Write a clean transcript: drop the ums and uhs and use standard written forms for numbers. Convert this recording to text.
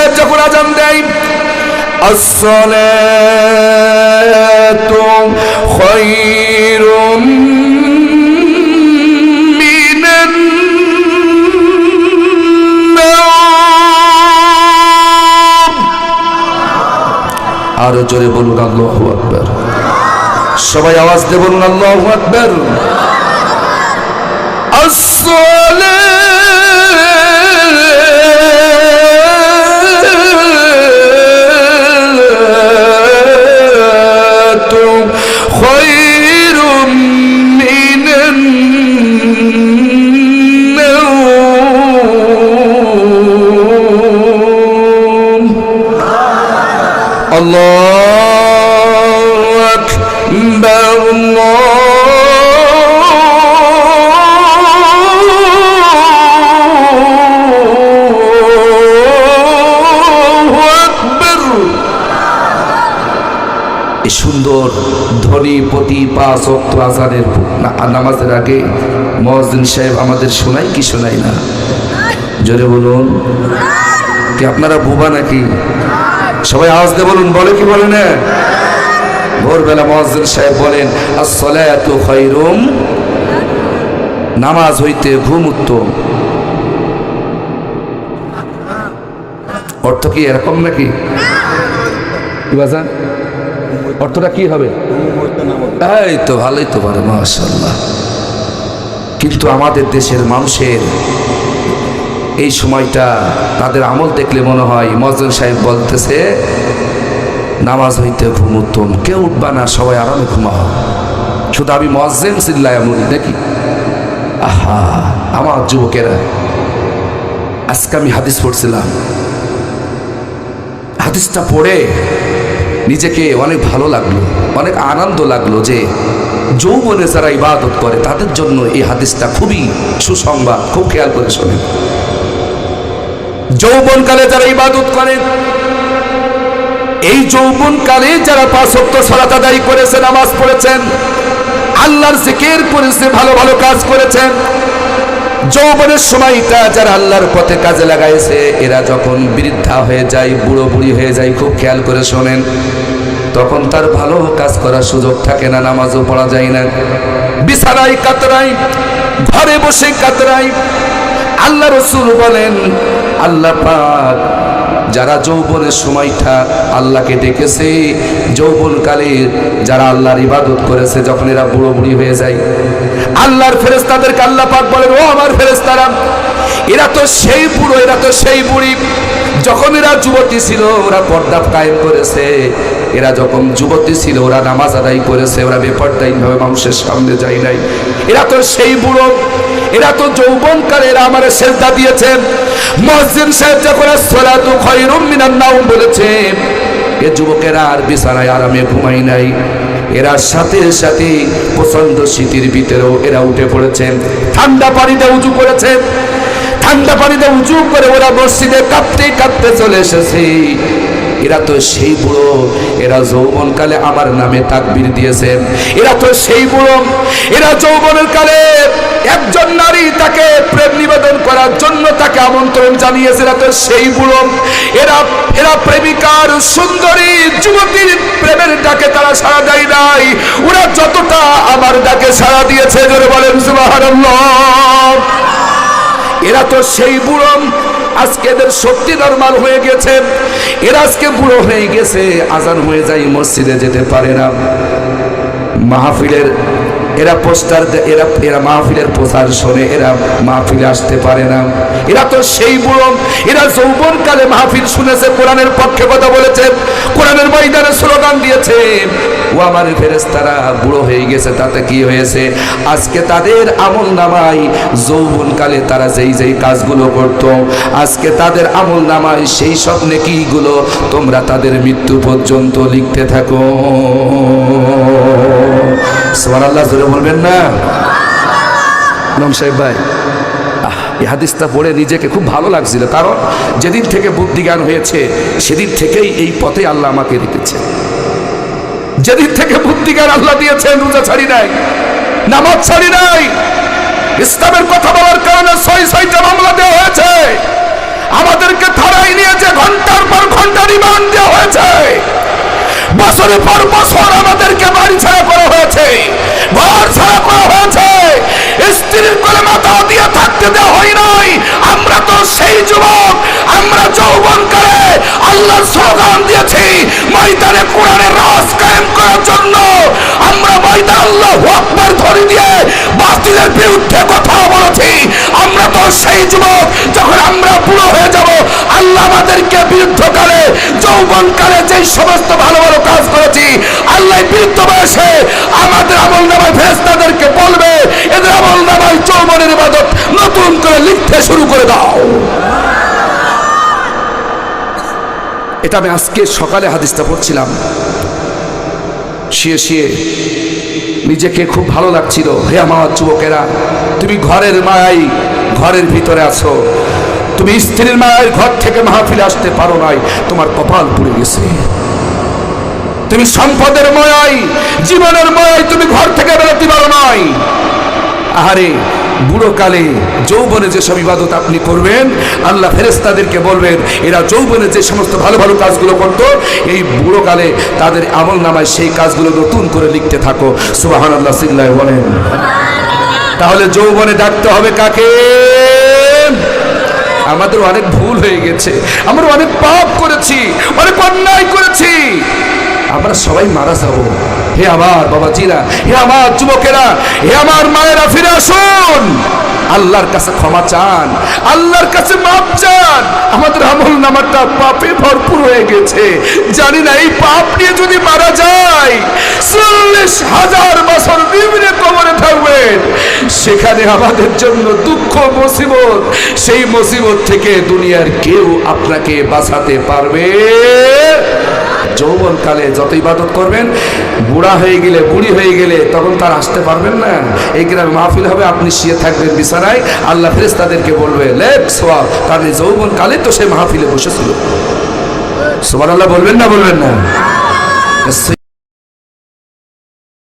সাহেব যখন আজান দেয়, আসসালাতু খায়রুম মিনান নাওম। আরো জোরে বলুন আল্লাহু আকবার। সবাই আওয়াজ দিয়ে বলুন আল্লাহু আকবার। আসসালাতু খায়রুম মিনান নাওম। আল্লাহু আকবার, এই সুন্দর ধ্বনি প্রতি 5 ওয়াক্ত আযানের নামাজের আগে মুয়াজ্জিন সাহেব আমাদের শোনায় কি শোনায় না? জোরে বলুন। কি আপনারা বোবা নাকি? সবাই আওয়াজ দিয়ে বলুন, বলে কি বলে না? ভোরবেলা মুয়াজ্জিন সাহেব বলেন, আসসালাতু খায়রুম, নামাজ হইতে ঘুম উত্তম। অর্থ কি এরকম নাকি? কি বাজান অর্থটা কি হবে? এই তো ভালোই তো পারে, মাশাআল্লাহ। কিন্তু আমাদের দেশের মানুষের এই সময়টা তাদের আমল দেখলে মনে হয় মুয়াজ্জিন সাহেব বলতেছে নামাজ হইতে ঘুম উত্তম, কেউ উঠবা না, সবাই আরামে ঘুমাও, শুধু আমি মুয়াজ্জিন চিল্লায় বলি নাকি? আহা আমার যুবকেরা, আজকে আমি হাদিস পড়ছিলাম, হাদিসটা পড়ে নিজেকে অনেক ভালো লাগলো, অনেক আনন্দ লাগলো যে যৌবনে যারা ইবাদত করে তাদের জন্য এই হাদিসটা খুবই সুসংবাদ। খুব খেয়াল করে শোনেন, যৌবনকালে যারা ইবাদত করে, এই যৌবনকালে যারা 5 ওয়াক্ত সালাত আদায় করেছে, নামাজ পড়েছেন, আল্লাহর জিকির করেছে, ভালো ভালো কাজ করেছেন, যৌবনের সময়টা যারা আল্লাহর পথে কাজে লাগাইছে, এরা যখন বৃদ্ধা হয়ে যায়, বুড়ো বুড়ি হয়ে যায়, খুব খেয়াল করে শোনেন, তখন তার ভালো কাজ করার সুযোগ থাকে না, নামাজও পড়া যায় না, বিছানায় কাতরাই, ঘরে বসে কাতরাই। আল্লাহ রাসূল বলেন, আল্লাহ পাক যারা যৌবনের সময়টা আল্লাহকে ডেকেছে, যৌবনকালে যারা আল্লাহর ইবাদত করেছে, যখন এরা বুড়ো বুড়ি হয়ে যায়, আল্লাহর ফেরেশতাদেরকে আল্লাহ পাক বলেন, ও আমার ফেরেশতারা, এরা তো সেই বুড়ো, এরা তো সেই বুড়ি, যখন এরা যুবতী ছিল ওরা পর্দা কায়েম করেছে, এরা যখন যুবতী ছিল ওরা নামাজ আদায় করেছে, ওরা বেপরদাহীনভাবে মানুষের সামনে যায় নাই, এরা তো সেই বুড়ো, এরা তো যৌবনকালে এরা আমারে সেজদা দিয়েছে। মুয়াজ্জিন সাহেব যখন আসসালাতু খায়রুম মিনান নাওম বলেছে, এ যুবকেরা আর বিছানায় আরামে ঘুমাই নাই, এরা সাথে সাথে প্রচন্ড শীতের ভিতরেও এরা উঠে পড়েছে, ঠান্ডা পানিতে উজু করেছে, ঠান্ডা পানিতে উজু করে ওরা মসজিদে কাঁপতে কাঁপতে চলে এসেছে। এরা তো সেই বুড়ো, এরা যৌবনকালে আমার নামে তাকবীর দিয়েছে, এরা তো সেই বুড়ো, এরা যৌবনের কালে একজন নারী তাকে প্রেম নিবেদন করার জন্য তাকে আমন্ত্রণ জানিয়েছে, এরা তো সেই বুড়ো, এরা প্রেমিকার সুন্দরী যুবতীর প্রেমের ডাকে তারা সাড়া দেয় নাই, ওরা যতটা আমার ডাকে সাড়া দিয়েছে, জোরে বলেন সুবহানাল্লাহ। এরা তো সেই বুড়ো, আজকে এদের শক্তি নরমাল হয়ে গেছে, এরা আজকে বুড়ো হয়ে গেছে, আজান হয়ে যায় মসজিদে যেতে পারে না, মাহফিলের এরা পোস্টার, এরা মাহফিলের প্রচার শোনে, এরা মাহফিলে আসতে পারে না, এরা তো সেই বুড়ো, এরা যৌবনকালে মাহফিল শুনেছে, কোরআনের পক্ষে কথা বলেছে, কোরআনের ময়দানে স্লোগান দিয়েছে, ও আমার ফেরেশতারা বুড়ো হয়ে গেছে, তাতে কি হয়েছে? আজকে তাদের আমল নামায় যৌবনকালে তারা যেই যেই কাজগুলো করত, আজকে তাদের আমল নামায় সেই সব নেকিগুলো তোমরা তাদের মৃত্যু পর্যন্ত লিখতে থাকো। সুবহানাল্লাহ, জোরে বলবেন না? ইমাম সাহেব ভাই, এই হাদিসটা পড়ে নিজেকে খুব ভালো লাগছিল, কারণ যেদিন থেকে বুদ্ধি জ্ঞান হয়েছে সেদিন থেকেই এই পথে আল্লাহ আমাকে রেখেছে, যেদিন থেকে বুদ্ধি জ্ঞান আল্লাহ দিয়েছেন, রোজা ছাড়ি নাই, নামাজ ছাড়ি নাই, ইসলামের কথা বলার কারণে 6-6টা মামলা দেওয়া হয়েছে, আমাদেরকে থানায় নিয়ে যে ঘন্টার বছরের পর বছর আমাদেরকে বাড়ি ছাড়া করা হয়েছে, ঘর ছাড়া করা হয়েছে, স্ত্রীর কোলে মাথা দিয়ে থাকতে দেওয়া হয় নাই। আমরা তো সেই যুবক, আমরা যৌবনকালে আল্লাহর স্লোগান দিয়েছি ময়দানে কোরআনের রাজ কায়েম করার জন্য। আমরা ময়দানে আল্লাহু আকবার ধরে দিয়ে বাতিলের বিরুদ্ধে কথা বলেছি। আমরা তো সেই যুবক, যখন আমরা বুড়ো হয়ে যাব আল্লাহ আমাদেরকে বৃদ্ধকালে যৌবনকালে যে সমস্ত ভালো ভালো কাজ করেছি আল্লাহ বৃদ্ধ বয়সে আমাদের আমল নামায় ফেরেশতাদেরকে বলবে এদের আমল নামায় যৌবনের ইবাদত নতুন করে লিখতে শুরু করে দাও। এটা আমি আজকে সকালে হাদিসটা পড়ছিলাম, শুয়ে শুয়ে নিজেকে খুব ভালো লাগছিল। হে আমার যুবকেরা, তুমি ঘরের মায়াই ঘরের ভিতরে আছো, তুমি স্ত্রীর মায়ের ঘর থেকে মাহফিলে আসতে পারো নাই, তোমার কপাল পুড়ে গেছে। তুমি সম্পদের মায়াই জীবনের মায়াই তুমি ঘর থেকে বেরোতে পারো নাই। আহারে বুড়োকালে যৌবনে যেসব ইবাদত আপনি করবেন আল্লাহ ফেরেশতাদেরকে বলবেন এরা যৌবনে যে সমস্ত ভালো ভালো কাজগুলো করত এই বুড়োকালে তাদের আমল নামায় সেই কাজগুলো নতুন করে লিখতে থাকো। সুবহানাল্লাহ সিল্লাহ বলেন। তাহলে যৌবনে ডাকতে হবে কাকে? আমাদের অনেক ভুল হয়ে গেছে, আমরা অনেক পাপ করেছি, অনেক অন্যায় করেছি, আমরা সবাই মারা যাবো। হে আমার বাবাজিরা, হে আমার যুবকেরা, হে আমার মায়েরা, ফিরে আসুন, আল্লাহর কাছে ক্ষমা চান, আল্লাহর কাছে মাপ চান। আমাদের আমল নামাটা পাপে ভরপুর হয়ে গেছে, জানি না এই পাপ নিয়ে যদি মারা যায় 40,000 বছর নিম্নে কবরে থাকবেন, সেখানে আমাদের জন্য দুঃখ মুসিবত, সেই মুসিবত থেকে দুনিয়ার কেউ আপনাকে বাঁচাতে পারবে। যৌবনকালে যত ইবাদত করবেন, বুড়া হয়ে গেলে বুড়ি হয়ে গেলে তখন তার আসতে পারবেন না। এই গ্রামে মাহফিল হবে, আপনি শুয়ে থাকবেন বিছানায়, আল্লাহ ফেরেশতাদেরকে বলবে লেখ সোয়াব, কারণ যৌবনকালে তো সে মাহফিলে বসেছিল। সুবহানাল্লাহ বলবেন না, বলবেন না?